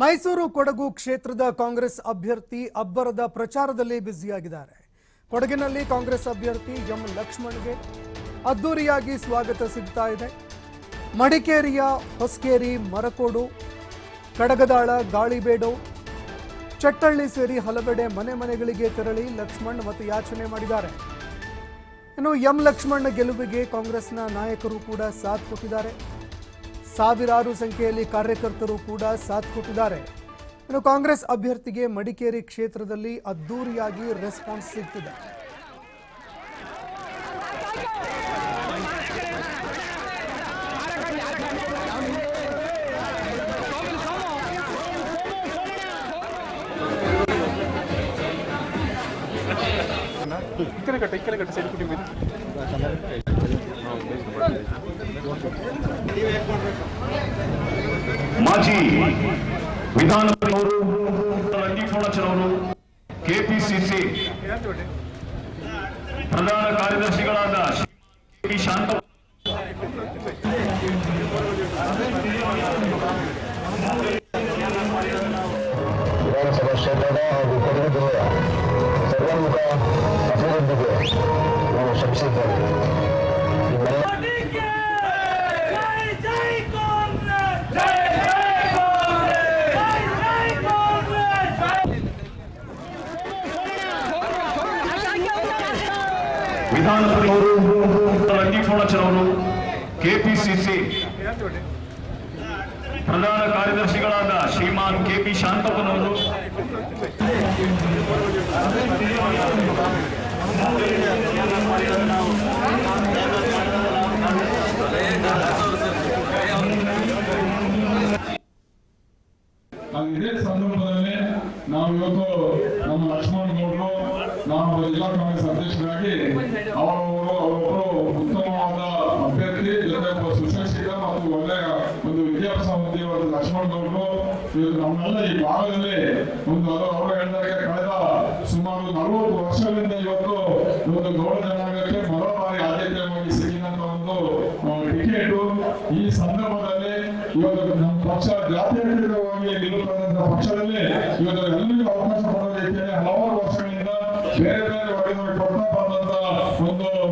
ಮೈಸೂರು ಕೊಡಗು ಕ್ಷೇತ್ರದ ಕಾಂಗ್ರೆಸ್ ಅಭ್ಯರ್ಥಿ ಅಬ್ಬರದ ಪ್ರಚಾರದಲ್ಲಿ ಬ್ಯುಸಿಯಾಗಿದ್ದಾರೆ. ಕೊಡಗಿನಲ್ಲಿ ಕಾಂಗ್ರೆಸ್ ಅಭ್ಯರ್ಥಿ ಎಂ ಲಕ್ಷ್ಮಣ್ಗೆ ಅದ್ದೂರಿಯಾಗಿ ಸ್ವಾಗತ ಸಿಗ್ತಾ ಇದೆ. ಮಡಿಕೇರಿಯ ಹೊಸಕೇರಿ, ಮರಕೋಡು, ಕಡಗದಾಳ, ಗಾಳಿಬೇಡು, ಚಟ್ಟಳ್ಳಿ ಸೇರಿ ಹಲವೆಡೆ ಮನೆಗಳಿಗೆ ತೆರಳಿ ಲಕ್ಷ್ಮಣ್ ಮತಯಾಚನೆ ಮಾಡಿದ್ದಾರೆ. ಇನ್ನು ಎಂ ಲಕ್ಷ್ಮಣ್ ಗೆಲುವಿಗೆ ಕಾಂಗ್ರೆಸ್ನ ನಾಯಕರು ಕೂಡ ಸಾಥ್ ಕೊಟ್ಟಿದ್ದಾರೆ. ಸಾವಿರಾರು ಸಂಖ್ಯೆಯಲ್ಲಿ ಕಾರ್ಯಕರ್ತರು ಕೂಡ ಸಾಥ್ ಕೊಟ್ಟಿದ್ದಾರೆ. ಇನ್ನು ಕಾಂಗ್ರೆಸ್ ಅಭ್ಯರ್ಥಿಗೆ ಮಡಿಕೇರಿ ಕ್ಷೇತ್ರದಲ್ಲಿ ಅದ್ದೂರಿಯಾಗಿ ರೆಸ್ಪಾನ್ಸ್ ಸಿಗ್ತಿದೆ. ಮಾಜಿ ವಿಧಾನಸಭೆಯವರು ರಂಗೀಕೋಣಚರವರು, ಕೆಪಿಸಿಸಿ ಪ್ರಧಾನ ಕಾರ್ಯದರ್ಶಿಗಳಾದ ಶ್ರೀ ಶಾಂತ ವಿಧಾನಸಭಾ ಕ್ಷೇತ್ರದ ಹಾಗೂ ಕೊಡಗು ಜಿಲ್ಲೆಯ ಸರ್ವಾಂಗ ಅಭಿವೃದ್ಧಿಗೆ ನಾವು ಶ್ರಮಿಸಿದ್ದೇವೆ. ವಿಧಾನಸಭೆಯವರು ರಂಗೀಕೋಣಚರವರು, ಕೆಪಿಸಿಸಿ ಪ್ರಧಾನ ಕಾರ್ಯದರ್ಶಿಗಳಾದ ಶ್ರೀಮಾನ್ ಕೆಪಿ ಶಾಂತಪ್ಪನವರು, ಇದೇ ಸಂದರ್ಭದಲ್ಲಿ ನಾವು ಇವತ್ತು ನಮ್ಮ ಲಕ್ಷ್ಮಣ್ ಗೌಡರು, ನಾವು ಜಿಲ್ಲಾ ಕಾಂಗ್ರೆಸ್ ಅಧ್ಯಕ್ಷರಾಗಿ ಅವರೊಬ್ಬರು ಉತ್ತಮವಾದ ಅಭ್ಯರ್ಥಿ, ಜೊತೆ ಸುಶಿಕ್ಷಿತ ಮತ್ತು ಒಳ್ಳೆಯ ಒಂದು ವಿದ್ಯಾಭ್ಯಾಸ ಹೊಂದಿರುವ ಲಕ್ಷ್ಮಣ್ ಗೌಡರು ಇವತ್ತು ನಮ್ಮೆಲ್ಲ ಈ ಭಾಗದಲ್ಲಿ ಅವರು ಹೇಳಿದಾಗ ಕಳೆದ ಸುಮಾರು 40 ವರ್ಷಗಳಿಂದ ಇವತ್ತು ಗೌಡ ಜನಾಂಗಕ್ಕೆ ಮೊದಲ ಬಾರಿ ಆದ್ಯತೆಯಾಗಿ ಸಿಕ್ಕಿದಂತ ಒಂದು ಟಿಕೆಟ್. ಈ ಸಂದರ್ಭದಲ್ಲಿ ಇವತ್ತು ನಮ್ಮ ಪಕ್ಷ ಜಾತ್ಯತೀತವಾಗಿ ನಿಲ್ಲುತ್ತಿದ್ದಂತಹ ಪಕ್ಷದಲ್ಲಿ ಇವತ್ತು ಎಲ್ಲರಿಗೂ ಅವಕಾಶ ಕೊಡುವ ರೀತಿಯಲ್ಲಿ ಹಲವಾರು ವರ್ಷಗಳಿಂದ ಬೇರೆ ಬೇರೆ ವರ್ಗದವರಿಗೆ ಕೊಡ್ತಾ ಬಂದಂತ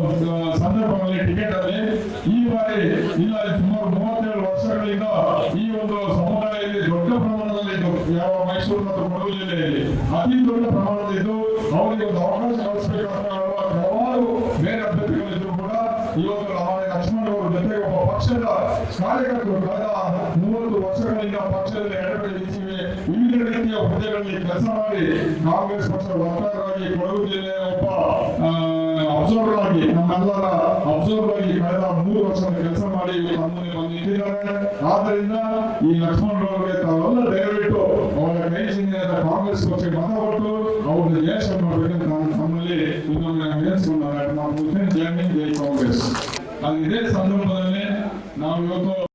ಒಂದು ಸಂದರ್ಭದಲ್ಲಿ ಟಿಕೆಟ್ ಅಲ್ಲಿ ಈ ಬಾರಿ ಇಲ್ಲ ಸುಮಾರು 37 ವರ್ಷಗಳಿಂದ ಈ ಒಂದು ಸಮುದಾಯದಲ್ಲಿ ದೊಡ್ಡ ಪ್ರಮಾಣದಲ್ಲಿ ಯಾವ ಮೈಸೂರು ಮತ್ತು ಕೊಡಗು ಜಿಲ್ಲೆಯಲ್ಲಿ ಅತಿ ದೊಡ್ಡ ಪ್ರಮಾಣದಿದ್ದು ಅವರಿಗೆ ಒಂದು ಅವಕಾಶ ಕಲ್ಪಿಸಬೇಕಂತ ಹಲವಾರು ಬೇರೆ ಅಭ್ಯರ್ಥಿಗಳಿದ್ರು ಕೂಡ ಇವತ್ತು ನಮ್ಮ ಲಕ್ಷ್ಮಣ್ ಅವರ ಜೊತೆಗೆ ಒಬ್ಬ ಪಕ್ಷದ ಕಾರ್ಯಕರ್ತರು ಕಳೆದ 30 ವರ್ಷಗಳಿಂದ ಪಕ್ಷದಲ್ಲಿ ಎಡಗಡೆ ವಿವಿಧ ರೀತಿಯ ಹುದ್ದೆಗಳಲ್ಲಿ ಕೆಲಸ ಮಾಡಿ ಕಾಂಗ್ರೆಸ್ ಪಕ್ಷದ ವಕ್ತಾರರಾಗಿ ಕೊಡಗು ಜಿಲ್ಲೆಯ ಒಬ್ಬ ಅಬ್ಸರ್ವರ್ ಆಗಿ ನಮ್ಮೆಲ್ಲರ ಅಬ್ಸರ್ವರ್ ಆಗಿ ಕಳೆದ 3 ವರ್ಷದ ಕೆಲಸ ಮಾಡಿ ನಮ್ಮಲ್ಲಿ ಬಂದು ನಿಂತಿದ್ದಾರೆ. ಆದ್ದರಿಂದ ಈ ಲಕ್ಷ್ಮಣ್ ಅವರಿಗೆ ತಾವೆಲ್ಲ ದಯವಿಟ್ಟು ಅವರ ಕೈ ಚಿಹ್ನೆಯಾದ ಕಾಂಗ್ರೆಸ್ ಪಕ್ಷಕ್ಕೆ ಮತ ಕೊಟ್ಟು ಅವ್ರನ್ನ ಜಯ ಮಾಡಬೇಕಂತ ನಾನು ತಮ್ಮಲ್ಲಿ ಇನ್ನೊಮ್ಮೆ ವಿನಂತಿಸಿಕೊಂಡಾರೆ. ನಾವು ಜೈ ಕಾಂಗ್ರೆಸ್. ಇದೇ ಸಂದರ್ಭದಲ್ಲಿ ನಾವು ಇವತ್ತು